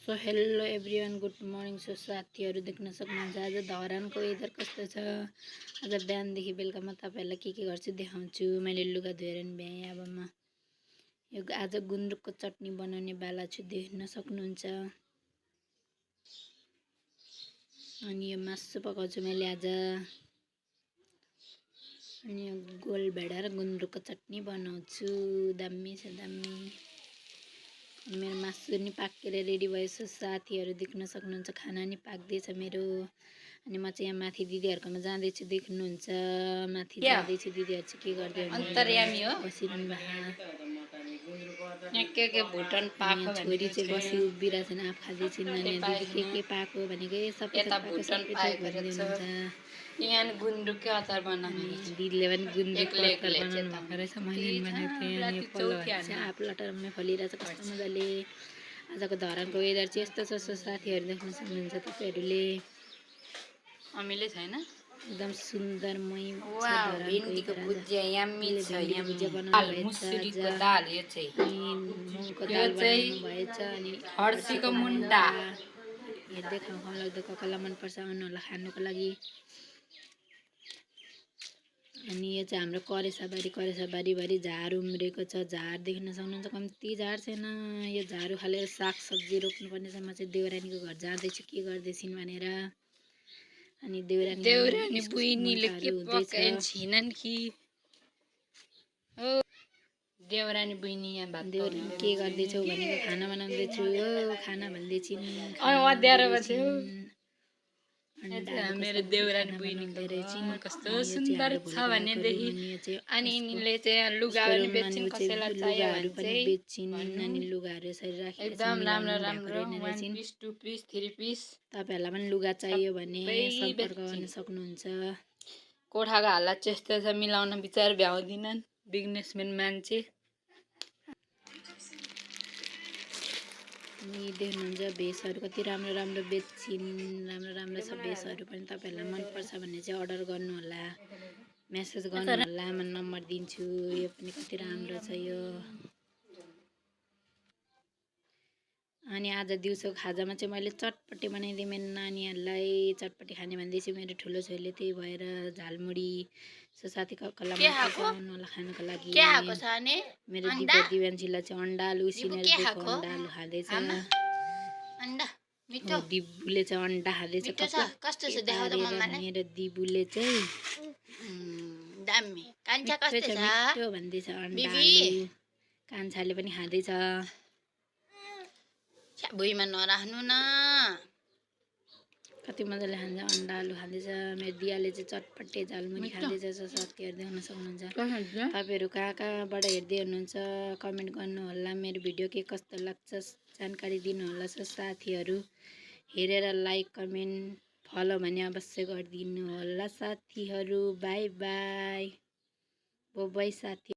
So hello everyone good morning. So साथीहरू देख्न सक्नुहुन्छ आज धरानको वेदर कस्तो छ। आज बिहानदेखि बेलुका म तपाईँहरूलाई के गर्छु देखाउँछु। मैले लुगा धोएर नि भ्याएँ। अब म यो आज गुन्द्रुकको चटनी बनाउने बाला छु, देख्न सक्नुहुन्छ। अनि यो मासु पकाउँछु मैले आज। अनि यो गोल भेडा र गुन्द्रुकको चटनी बनाउँछु। दामी छ दामी। मेरो मासु नि पाकेर रेडी भएछ। साथीहरू देख्न सक्नुहुन्छ खाना नि पाक्दैछ मेरो। अनि म चाहिँ यहाँ माथि दिदीहरूकोमा जाँदैछु, देख्नुहुन्छ माथि जाँदैछु। दिदीहरू चाहिँ के गर्दै अन्तर्यामी हो बसिरहनु भएको। के भुटन पाको छोरी चाहिँ बसी उभिरहेको छैन, आफ खाँदैछिन्। अनि दिदी के पाको भनेको सबै थोक पाको सबै थोक भन्दै हुनुहुन्छ। यहाँ गुन्द्रुकको अचार बनाउने दिदीले पनि गुन्द्रुकको अचार बनाउनु भएको रहेछ। मैले पनि बनाएको थिएँ। अनि पल्लो चाहिँ आफ लटरमा फलिरहेछ कस्तो मजाले। आजको धरानको वेदर चाहिँ यस्तो छ। साथीहरू देख्न सक्नुहुन्छ तपाईँहरूले। अमिले छैन, एकदम सुन्दरमय छ भिन्डीको भुजिया यम्मी छ, भुजिया बनाउनु भएछ दाल यो चाहिँ, अनि मुङको दाल बनाउनु भएछ। अनि फर्सीको मुन्टा हेर्दै खाउँ लाग्दो। ककैलाई मनपर्छ आउनु होला खानुको लागि। अनि यो चाहिँ हाम्रो करेसाबारी झार उम्रेको छ। झार देख्न सक्नुहुन्छ, कम्ती झार छैन। यो झारू खालेर सागसब्जी रोप्नुपर्ने छ। म चाहिँ देउरानीको घर जाँदैछु के गर्दैछिन् भनेर। अनि देउरानी बुइनीले के पकाइन्छिनन् कि हो। देउरानी बुइनी यहाँ भात देउरानी के गर्दैछौ भनेको खाना बनाउँदैछु हो खाना भन्दैछिन्। मेरो देउरानी बुइनीको कस्तो सुन्दर छ भनेदेखि। अनि यिनीले चाहिँ लुगा पनि बेच्छिन्, कसैलाई चाहियो भने चाहिँ बेच्छिन्। अनि लुगाहरू यसरी राखेर एकदम राम्रो राम्रो 1 पिस 2 पिस 3 पिस। तपाईहरुलाई पनि लुगा चाहियो भने सम्पर्क गर्न सक्नुहुन्छ। कोठाको हालत त्यस्तो छ, मिलाउन विचार भ्याउँदिनन् बिजनेसम्यान मान्छे। अनि देख्नुहुन्छ भेषहरू कति राम्रो राम्रो बेच्छिन्। राम्रो छ भेषहरू पनि। तपाईहरुलाई मनपर्छ भने चाहिँ अर्डर गर्नु होला, मेसेज गर्नु होला। म नम्बर दिन्छु। यो पनि कति राम्रो छ यो। अनि आज दिउँसो खाजामा चाहिँ मैले चटपटी बनाइदिएँ मेरो नानीहरूलाई। चटपटी खाने भन्दैछु मेरो ठुलो छोरीले, त्यही भएर झालमुडी। सो साथी ककैलाई मनपर्छ आउनु होला खानुको लागि। मेरो दिव्यान्सीलाई चाहिँ अन्डा आलु उसिनेर दिएको अन्डा आलु खाँदैछ। दिबुले चाहिँ अन्डा खाँदैछ। मेरो दिबुले चाहिँ मिठो भन्दैछ अन्डा आलु। कान्छाले पनि खाँदैछ। भुइँमा नराख्नु न। कति मजाले खान्छ, अन्डा आलु खाँदैछ। मेरो दियाले चाहिँ चटपटे झालमुरी खाँदैछ। साथीहरू देख्न सक्नुहुन्छ। तपाईँहरू कहाँबाट हेर्दै हुनुहुन्छ कमेन्ट गर्नु होला। मेरो भिडियो के कस्तो लाग्छ जानकारी दिनु होला। साथीहरू हेरेर लाइक कमेन्ट फलो भने अवश्य गरिदिनु होला। साथीहरू बाई बाई। बाई साथी।